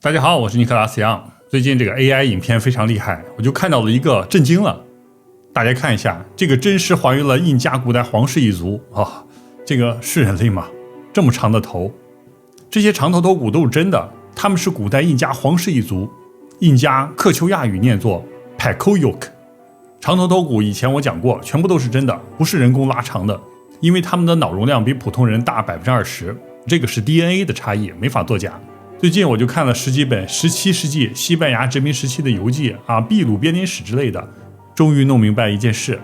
大家好，我是尼克拉斯杨。最近这个 AI 影片非常厉害，我就看到了一个震惊了。大家看一下，这个真实还原了印加古代皇室一族啊，这个是人类吗？这么长的头，这些长头骨都是真的，他们是古代印加皇室一族，印加克丘亚语念作 Pakoyok。长头骨以前我讲过，全部都是真的，不是人工拉长的，因为他们的脑容量比普通人大 20%， 这个是 DNA 的差异，没法作假。最近我就看了10几本17世纪西班牙殖民时期的游记啊，秘鲁编年史之类的，终于弄明白一件事：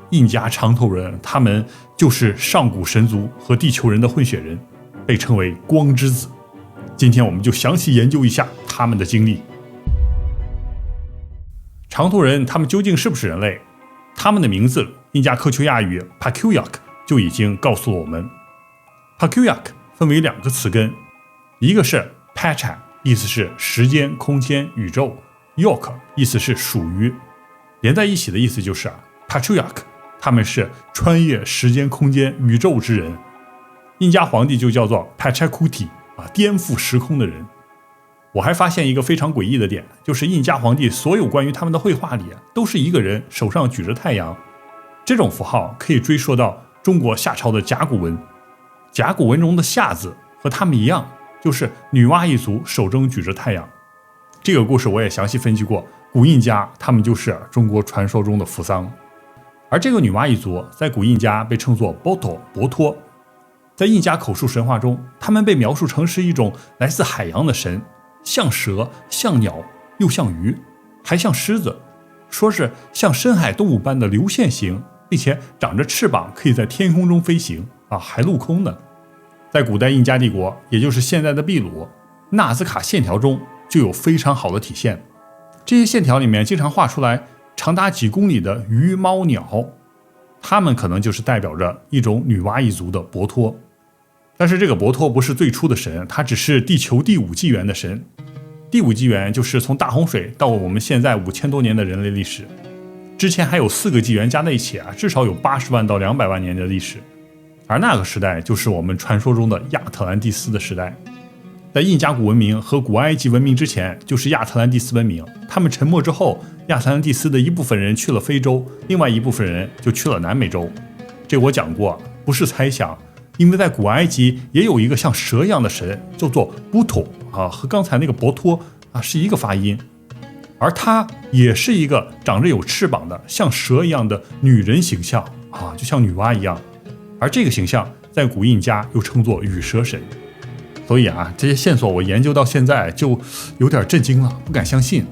印加长头人，他们就是上古神族和地球人的混血人，被称为光之子。今天我们就详细研究一下他们的经历。长头人他们究竟是不是人类？他们的名字印加克丘亚语 Pakuyak 就已经告诉了我们。Pakuyak 分为2个词根，一个是Pacha 意思是时间、空间、宇宙 ，Yok 意思是属于，连在一起的意思就是Pachuyak， 他们是穿越时间、空间、宇宙之人。印加皇帝就叫做 Pachacuti 颠覆时空的人。我还发现一个非常诡异的点，就是印加皇帝所有关于他们的绘画里都是一个人手上举着太阳，这种符号可以追溯到中国夏朝的甲骨文。甲骨文中的夏字和他们一样，就是女娲一族手中举着太阳。这个故事我也详细分析过，古印加他们就是中国传说中的扶桑，而这个女娲一族在古印加被称作波托。在印加口述神话中，他们被描述成是一种来自海洋的神，像蛇、像鸟，又像鱼，还像狮子，说是像深海动物般的流线型，并且长着翅膀，可以在天空中飞行还陆空呢。在古代印加帝国，也就是现在的秘鲁，纳兹卡线条中就有非常好的体现。这些线条里面经常画出来长达几公里的鱼、猫、鸟，它们可能就是代表着一种女娲一族的博托。但是这个博托不是最初的神，它只是地球第5纪元的神。第5纪元就是从大洪水到我们现在5000多年的人类历史，之前还有4个纪元加在一起至少有80万到200万年的历史。而那个时代就是我们传说中的亚特兰蒂斯的时代。在印加古文明和古埃及文明之前，就是亚特兰蒂斯文明。他们沉没之后，亚特兰蒂斯的一部分人去了非洲，另外一部分人就去了南美洲。这我讲过，不是猜想，因为在古埃及也有一个像蛇一样的神，叫做布托和刚才那个博托是一个发音，而它也是一个长着有翅膀的像蛇一样的女人形象就像女娲一样。而这个形象在古印加又称作羽蛇神。所以这些线索我研究到现在就有点震惊了，不敢相信。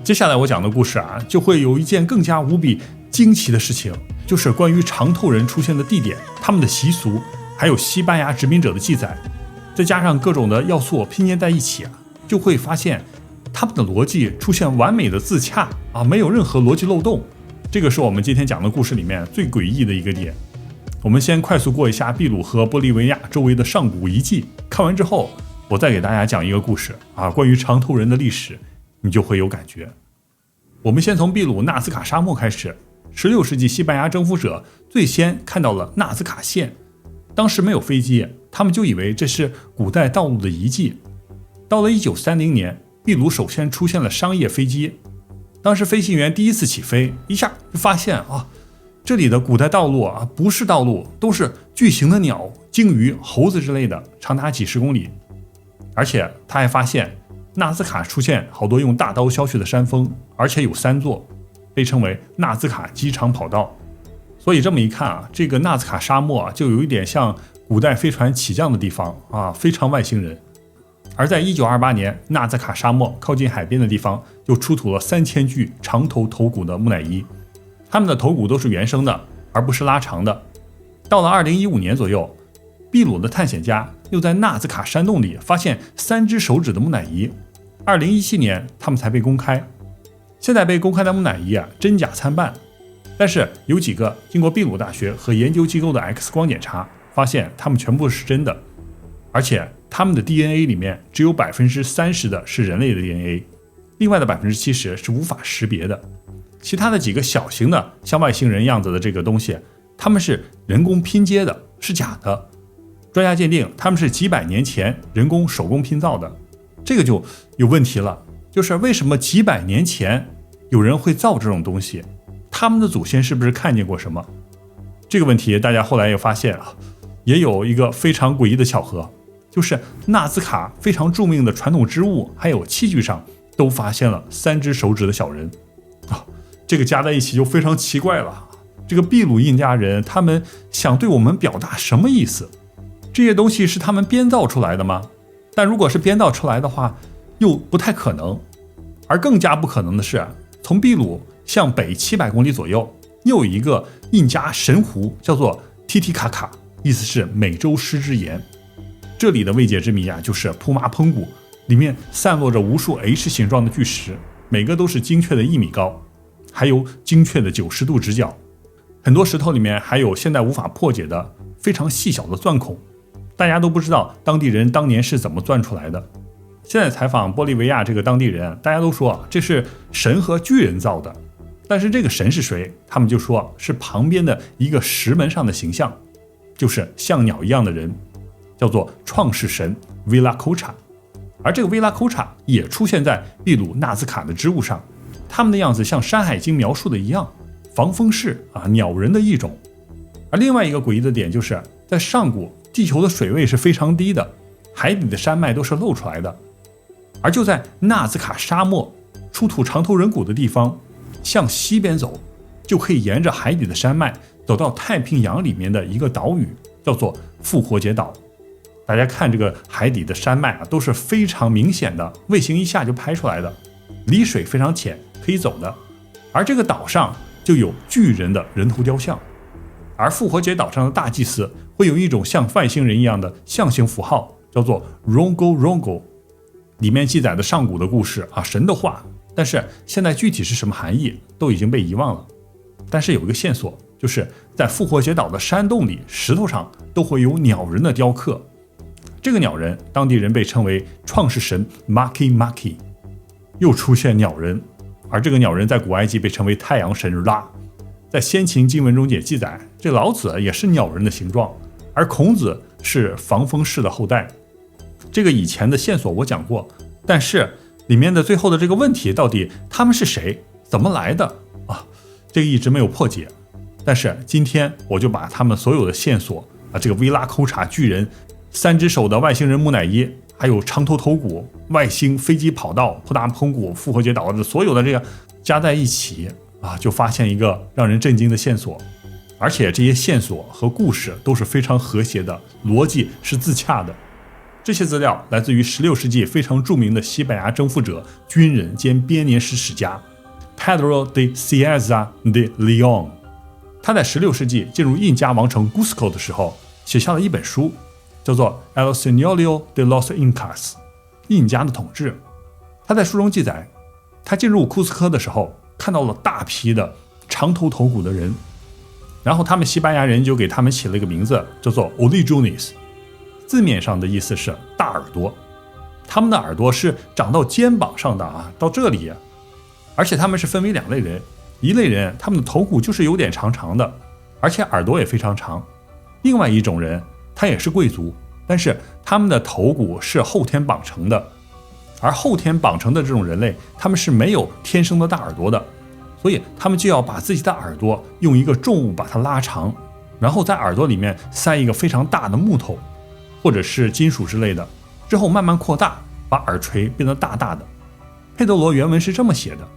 接下来我讲的故事就会有一件更加无比惊奇的事情，就是关于长头人出现的地点、他们的习俗，还有西班牙殖民者的记载，再加上各种的要素拼接在一起就会发现他们的逻辑出现完美的自洽没有任何逻辑漏洞。这个是我们今天讲的故事里面最诡异的一个点。我们先快速过一下秘鲁和玻利维亚周围的上古遗迹，看完之后我再给大家讲一个故事关于长头人的历史，你就会有感觉。我们先从秘鲁纳斯卡沙漠开始。16世纪西班牙征服者最先看到了纳斯卡线，当时没有飞机，他们就以为这是古代道路的遗迹。到了1930年，秘鲁首先出现了商业飞机，当时飞行员第一次起飞，一下就发现这里的古代道路不是道路，都是巨型的鸟、鲸鱼、猴子之类的，长达几十公里。而且他还发现纳兹卡出现好多用大刀削去的山峰，而且有3座，被称为纳兹卡机场跑道。所以这么一看这个纳兹卡沙漠就有一点像古代飞船起降的地方非常外星人。而在1928年，纳兹卡沙漠靠近海边的地方就出土了3000具长头骨的木乃伊，他们的头骨都是原生的，而不是拉长的。到了2015年左右，秘鲁的探险家又在纳兹卡山洞里发现3只手指的木乃伊，2017年他们才被公开。现在被公开的木乃伊真假参半，但是有几个经过秘鲁大学和研究机构的 X 光检查，发现他们全部是真的，而且他们的 DNA 里面只有30%的是人类的 DNA， 另外的70%是无法识别的。其他的几个小型的像外星人样子的这个东西，他们是人工拼接的，是假的。专家鉴定他们是几百年前人工手工拼造的，这个就有问题了，就是为什么几百年前有人会造这种东西？他们的祖先是不是看见过什么？这个问题大家后来也发现啊，也有一个非常诡异的巧合，就是纳兹卡非常著名的传统织物还有器具上都发现了3只手指的小人啊，这个加在一起就非常奇怪了。这个秘鲁印加人他们想对我们表达什么意思？这些东西是他们编造出来的吗？但如果是编造出来的话，又不太可能。而更加不可能的是，从秘鲁向北700公里左右，又有一个印加神湖，叫做提提卡卡，意思是美洲狮之岩。这里的未解之谜啊，就是普马蓬谷里面散落着无数 H 形状的巨石，每个都是精确的1米高，还有精确的90度直角。很多石头里面还有现在无法破解的非常细小的钻孔，大家都不知道当地人当年是怎么钻出来的。现在采访玻利维亚这个当地人，大家都说这是神和巨人造的，但是这个神是谁？他们就说是旁边的一个石门上的形象，就是像鸟一样的人，叫做创世神 Viracocha。 而这个 Viracocha 也出现在秘鲁纳兹卡的织物上，他们的样子像《山海经》描述的一样，防风氏鸟人的一种。而另外一个诡异的点就是在上古地球的水位是非常低的，海底的山脉都是露出来的，而就在纳兹卡沙漠出土长头人骨的地方，向西边走就可以沿着海底的山脉走到太平洋里面的一个岛屿，叫做复活节岛。大家看这个海底的山脉都是非常明显的，卫星一下就拍出来的，离水非常浅，可以走的。而这个岛上就有巨人的人头雕像，而复活节岛上的大祭司会有一种像外星人一样的象形符号，叫做 Rongo Rongo， 里面记载的上古的故事神的话，但是现在具体是什么含义都已经被遗忘了。但是有一个线索，就是在复活节岛的山洞里，石头上都会有鸟人的雕刻。这个鸟人当地人被称为创世神 Maki Maki， 又出现鸟人，而这个鸟人在古埃及被称为太阳神拉。在先秦经文中也记载，这老子也是鸟人的形状，而孔子是防风氏的后代。这个以前的线索我讲过，但是里面的最后的这个问题，到底他们是谁，怎么来的这个一直没有破解。但是今天我就把他们所有的线索这个Viracocha巨人、3只手的外星人木乃伊，还有长头头骨、外星飞机跑道、普达蓬谷、复活节岛的所有的这个加在一起就发现一个让人震惊的线索。而且这些线索和故事都是非常和谐的，逻辑是自洽的。这些资料来自于16世纪非常著名的西班牙征服者、军人兼编年史史家 Pedro de Cieza de Leon。 他在16世纪进入印加王城 Cusco 的时候，写下了一本书，叫做 El Señorío de los Incas， 印加的统治。他在书中记载，他进入库斯科的时候看到了大批的长头头骨的人，然后他们西班牙人就给他们起了一个名字，叫做 Orillones， 字面上的意思是大耳朵。他们的耳朵是长到肩膀上的到这里。而且他们是分为2类人，一类人他们的头骨就是有点长长的，而且耳朵也非常长。另外一种人他也是贵族，但是他们的头骨是后天绑成的，而后天绑成的这种人类，他们是没有天生的大耳朵的，所以他们就要把自己的耳朵用一个重物把它拉长，然后在耳朵里面塞一个非常大的木头或者是金属之类的，之后慢慢扩大，把耳垂变得大大的。佩德罗原文是这么写的：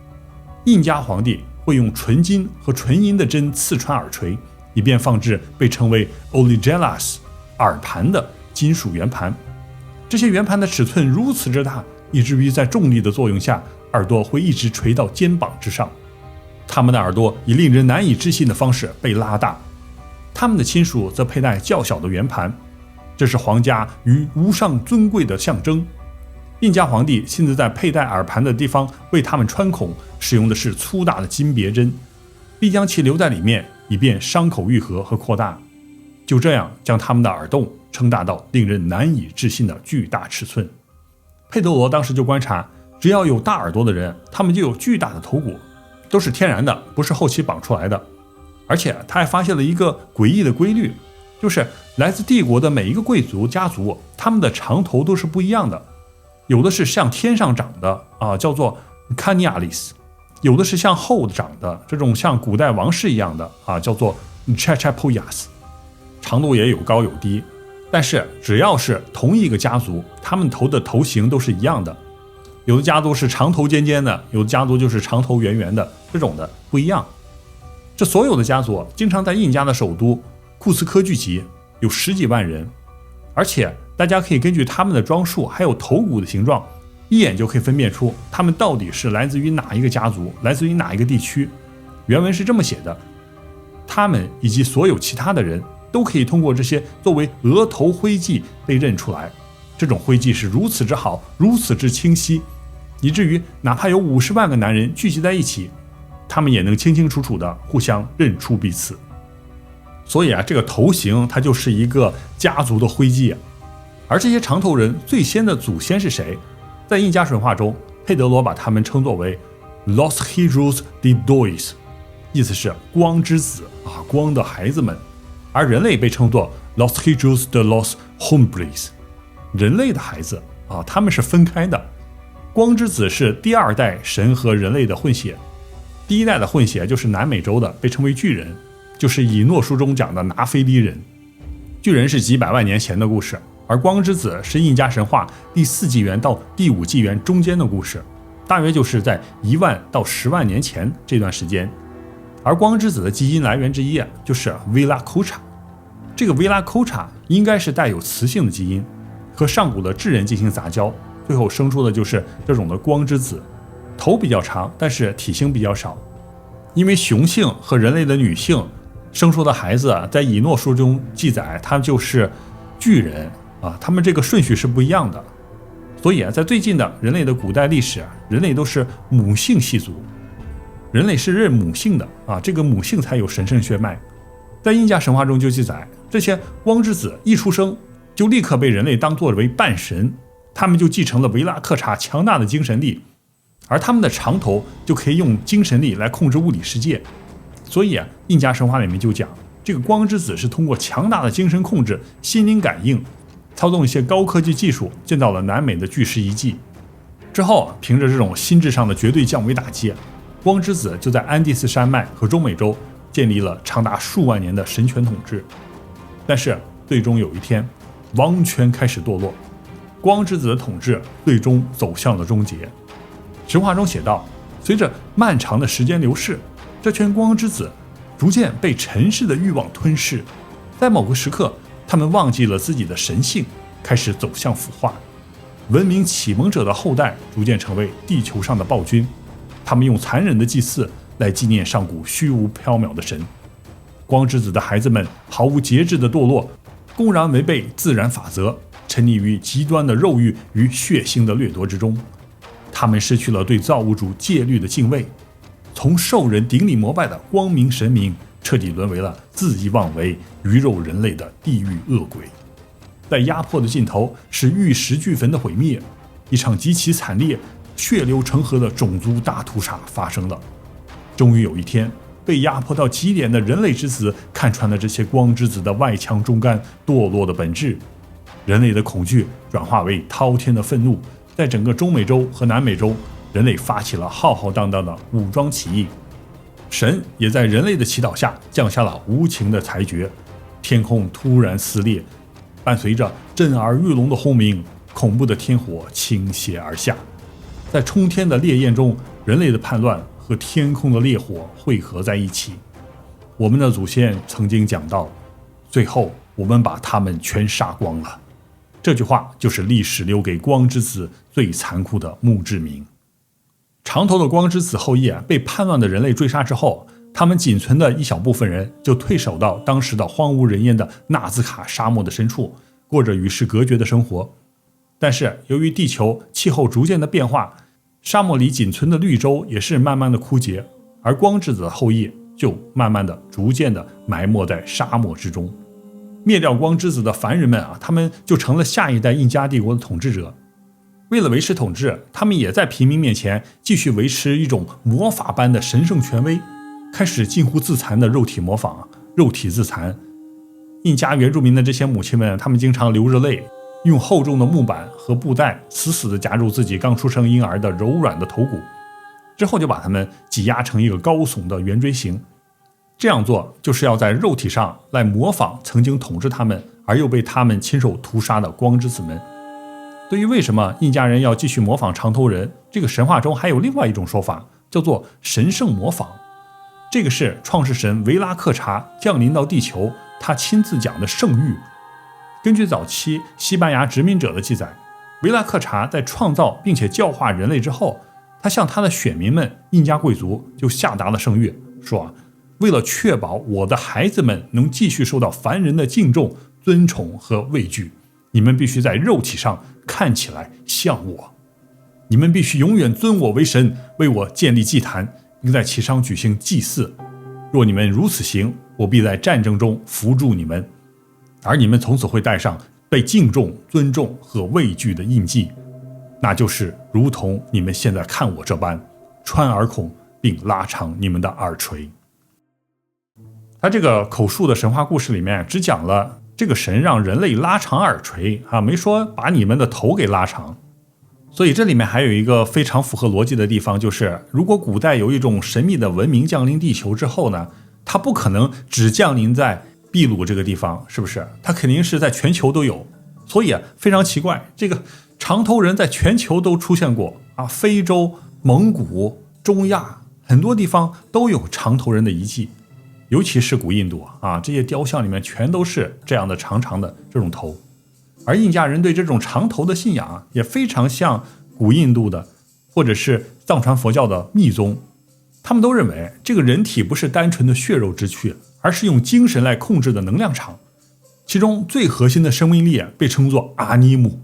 印加皇帝会用纯金和纯银的针刺穿耳垂，以便放置被称为 Oliguelas 耳盘的金属圆盘。这些圆盘的尺寸如此之大，以至于在重力的作用下，耳朵会一直垂到肩膀之上。他们的耳朵以令人难以置信的方式被拉大，他们的亲属则佩戴较小的圆盘，这是皇家与无上尊贵的象征。印加皇帝亲自在佩戴耳盘的地方为他们穿孔，使用的是粗大的金别针，并将其留在里面，以便伤口愈合和扩大。就这样将他们的耳洞撑大到令人难以置信的巨大尺寸。佩德罗当时就观察，只要有大耳朵的人，他们就有巨大的头骨，都是天然的，不是后期绑出来的。而且他还发现了一个诡异的规律，就是来自帝国的每一个贵族家族，他们的长头都是不一样的。有的是向天上长的叫做 Canialis， 有的是向后长的，这种像古代王室一样的叫做 Chachapoyas， 长度也有高有低，但是只要是同一个家族，他们头的头型都是一样的。有的家族是长头尖尖的，有的家族就是长头圆圆的，这种的不一样。这所有的家族经常在印加的首都库斯科聚集，有10几万人，而且大家可以根据他们的装束还有头骨的形状，一眼就可以分辨出他们到底是来自于哪一个家族，来自于哪一个地区。原文是这么写的：他们以及所有其他的人都可以通过这些作为额头徽记被认出来。这种徽记是如此之好，如此之清晰，以至于哪怕有50万个男人聚集在一起，他们也能清清楚楚地互相认出彼此。所以这个头型它就是一个家族的徽记。而这些长头人最先的祖先是谁？在印加神话中，佩德罗把他们称作为 Los Hijos de Dios， 意思是光之子光的孩子们。而人类被称作 Los Hijos de los Hombres， 人类的孩子他们是分开的。光之子是第2代神和人类的混血，第1代的混血就是南美洲的，被称为巨人，就是以诺书中讲的拿非利人。巨人是几百万年前的故事，而光之子是印加神话第4纪元到第5纪元中间的故事，大约就是在1万到10万年前这段时间。而光之子的基因来源之一就是 Viracocha， 这个 Viracocha 应该是带有雌性的基因，和上古的智人进行杂交，最后生出的就是这种的光之子。头比较长，但是体型比较少。因为雄性和人类的女性生出的孩子在以诺书中记载他就是巨人他们这个顺序是不一样的。所以在最近的人类的古代历史，人类都是母性系族，人类是认母性的这个母性才有神圣血脉。在印加神话中就记载，这些光之子一出生就立刻被人类当作为半神，他们就继承了维拉克查强大的精神力，而他们的长头就可以用精神力来控制物理世界。所以印加神话里面就讲，这个光之子是通过强大的精神控制、心灵感应，操纵一些高科技技术，建造了南美的巨石遗迹。之后凭着这种心智上的绝对降维打击，光之子就在安第斯山脉和中美洲建立了长达数万年的神权统治。但是最终有一天，王权开始堕落，光之子的统治最终走向了终结。神话中写道，随着漫长的时间流逝，这群光之子逐渐被尘世的欲望吞噬，在某个时刻，他们忘记了自己的神性，开始走向腐化。文明启蒙者的后代逐渐成为地球上的暴君，他们用残忍的祭祀来纪念上古虚无缥缈的神。光之子的孩子们毫无节制的堕落，公然违背自然法则，沉溺于极端的肉欲与血腥的掠夺之中。他们失去了对造物主戒律的敬畏，从受人顶礼膜拜的光明神明，彻底沦为了恣意妄为、鱼肉人类的地狱恶鬼。在压迫的尽头是玉石俱焚的毁灭，一场极其惨烈、血流成河的种族大屠杀发生了。终于有一天，被压迫到极点的人类之子看穿了这些光之子的外强中干、堕落的本质。人类的恐惧转化为滔天的愤怒，在整个中美洲和南美洲，人类发起了浩浩荡荡的武装起义。神也在人类的祈祷下降下了无情的裁决，天空突然撕裂，伴随着震耳欲聋的轰鸣，恐怖的天火倾泻而下。在冲天的烈焰中，人类的叛乱和天空的烈火汇合在一起。我们的祖先曾经讲到，最后我们把他们全杀光了。这句话就是历史留给光之子最残酷的墓志铭。长头的光之子后裔被叛乱的人类追杀之后，他们仅存的一小部分人就退守到当时的荒无人烟的纳兹卡沙漠的深处，过着与世隔绝的生活。但是由于地球气候逐渐的变化，沙漠里仅存的绿洲也是慢慢的枯竭，而光之子的后裔就慢慢的逐渐的埋没在沙漠之中。灭掉光之子的凡人们他们就成了下一代印加帝国的统治者。为了维持统治，他们也在平民面前继续维持一种魔法般的神圣权威，开始近乎自残的肉体模仿、肉体自残。印加原住民的这些母亲们，他们经常流着泪，用厚重的木板和布带死死地夹住自己刚出生婴儿的柔软的头骨，之后就把他们挤压成一个高耸的圆锥形。这样做就是要在肉体上来模仿曾经统治他们而又被他们亲手屠杀的光之子们。对于为什么印加人要继续模仿长头人，这个神话中还有另外一种说法，叫做神圣模仿。这个是创世神维拉克查降临到地球，他亲自讲的圣谕。根据早期西班牙殖民者的记载，维拉克查在创造并且教化人类之后，他向他的选民们印加贵族就下达了圣谕，说为了确保我的孩子们能继续受到凡人的敬重、尊崇和畏惧，你们必须在肉体上看起来像我。你们必须永远尊我为神，为我建立祭坛，并在其上举行祭祀。若你们如此行，我必在战争中扶助你们，而你们从此会带上被敬重、尊重和畏惧的印记，那就是如同你们现在看我这般，穿耳孔并拉长你们的耳垂。他这个口述的神话故事里面只讲了这个神让人类拉长耳垂没说把你们的头给拉长。所以这里面还有一个非常符合逻辑的地方，就是如果古代有一种神秘的文明降临地球之后呢，它不可能只降临在秘鲁这个地方，是不是？它肯定是在全球都有。所以非常奇怪，这个长头人在全球都出现过非洲、蒙古、中亚很多地方都有长头人的遗迹。尤其是古印度这些雕像里面全都是这样的长长的这种头。而印加人对这种长头的信仰也非常像古印度的或者是藏传佛教的密宗。他们都认为这个人体不是单纯的血肉之躯，而是用精神来控制的能量场，其中最核心的生命力被称作阿尼姆，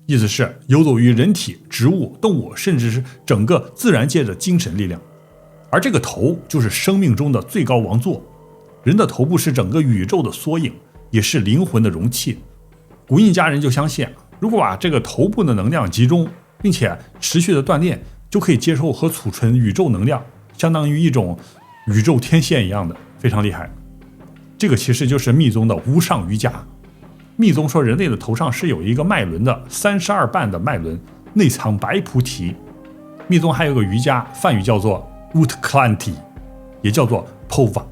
意思是游走于人体、植物、动物甚至是整个自然界的精神力量。而这个头就是生命中的最高王座，人的头部是整个宇宙的缩影，也是灵魂的容器。古印加人就相信，如果把这个头部的能量集中，并且持续的锻炼，就可以接受和储存宇宙能量，相当于一种宇宙天线一样的，非常厉害。这个其实就是密宗的无上瑜伽。密宗说人类的头上是有一个脉轮的32瓣的脉轮，内藏白菩提。密宗还有个瑜伽，梵语叫做 Utklanti， 也叫做 Pova，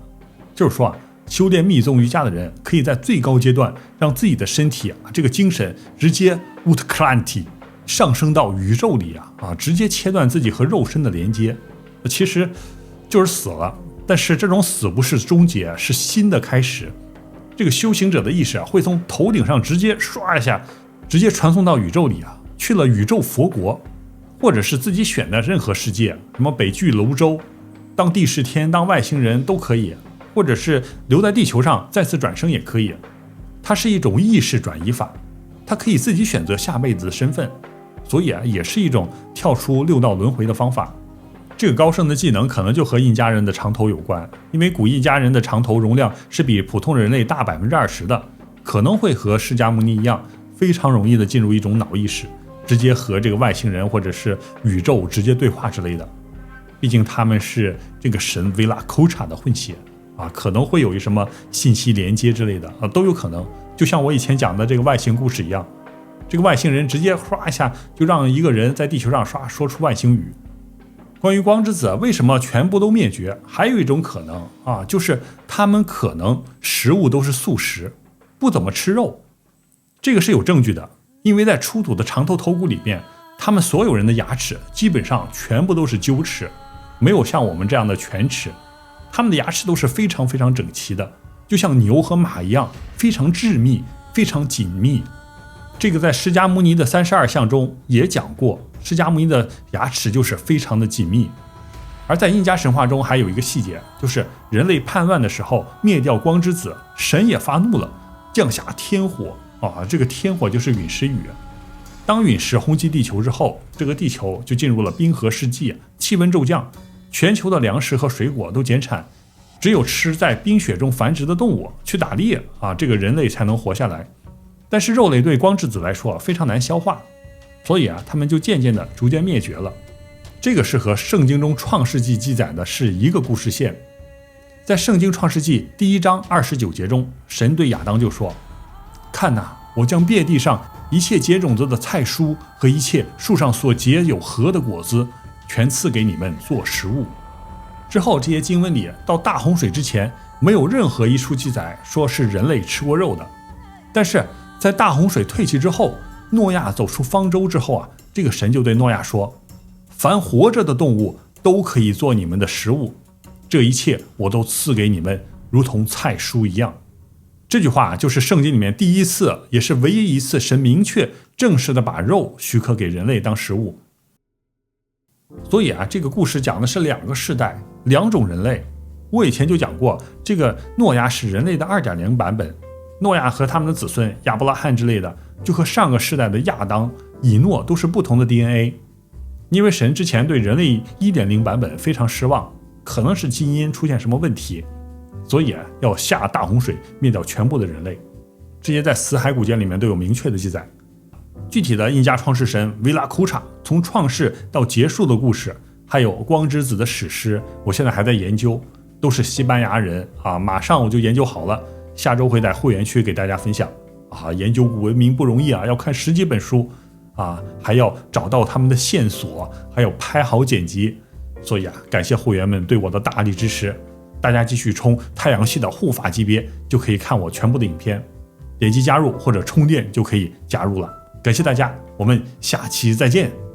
就是说修炼密宗瑜伽的人可以在最高阶段让自己的身体这个精神直接 Utklanti 上升到宇宙里直接切断自己和肉身的连接，其实就是死了。但是这种死不是终结，是新的开始。这个修行者的意识会从头顶上直接唰一下直接传送到宇宙里去了宇宙佛国，或者是自己选的任何世界，什么北俱泸州，当地释天，当外星人都可以，或者是留在地球上再次转生也可以。它是一种意识转移法，它可以自己选择下辈子的身份，所以也是一种跳出六道轮回的方法。这个高深的技能可能就和印加人的长头有关，因为古印加人的长头容量是比普通人类大 20% 的，可能会和释迦牟尼一样，非常容易的进入一种脑意识，直接和这个外星人或者是宇宙直接对话之类的。毕竟他们是这个神维拉寇查的混血可能会有一什么信息连接之类的都有可能。就像我以前讲的这个外星故事一样，这个外星人直接唰一下就让一个人在地球上说出外星语。关于光之子为什么全部都灭绝，还有一种可能就是他们可能食物都是素食，不怎么吃肉。这个是有证据的，因为在出土的长头头骨里面，他们所有人的牙齿基本上全部都是臼齿，没有像我们这样的犬齿。他们的牙齿都是非常非常整齐的，就像牛和马一样，非常致密，非常紧密。这个在释迦牟尼的32相中也讲过，释迦牟尼的牙齿就是非常的紧密。而在印加神话中还有一个细节，就是人类叛乱的时候灭掉光之子，神也发怒了，降下天火这个天火就是陨石雨。当陨石轰击地球之后，这个地球就进入了冰河世纪，气温骤降，全球的粮食和水果都减产，只有吃在冰雪中繁殖的动物去打猎这个人类才能活下来。但是肉类对光之子来说非常难消化，所以他们就渐渐的逐渐灭绝了。这个是和圣经中创世纪记载的是一个故事线。在圣经创世纪1章29节中，神对亚当就说：看哪，我将遍地上一切结种子的菜蔬和一切树上所结有核的果子，全赐给你们做食物。之后这些经文里到大洪水之前，没有任何一处记载说是人类吃过肉的。但是在大洪水退去之后，诺亚走出方舟之后这个神就对诺亚说，凡活着的动物都可以做你们的食物，这一切我都赐给你们，如同菜蔬一样。这句话就是圣经里面第一次也是唯一一次神明确正式的把肉许可给人类当食物。所以这个故事讲的是两个世代，两种人类。我以前就讲过，这个诺亚是人类的 2.0 版本，诺亚和他们的子孙亚伯拉罕之类的，就和上个世代的亚当、以诺都是不同的 DNA。 因为神之前对人类 1.0 版本非常失望，可能是基因出现什么问题，所以要下大洪水灭掉全部的人类。这些在死海古卷里面都有明确的记载。具体的印加创世神维拉库查从创世到结束的故事，还有光之子的史诗，我现在还在研究，都是西班牙人马上我就研究好了，下周会在会员区给大家分享研究古文明不容易要看10几本书还要找到他们的线索，还要拍好剪辑，所以感谢会员们对我的大力支持。大家继续冲太阳系的护法级别，就可以看我全部的影片，点击加入或者充电就可以加入了。感谢大家，我们下期再见。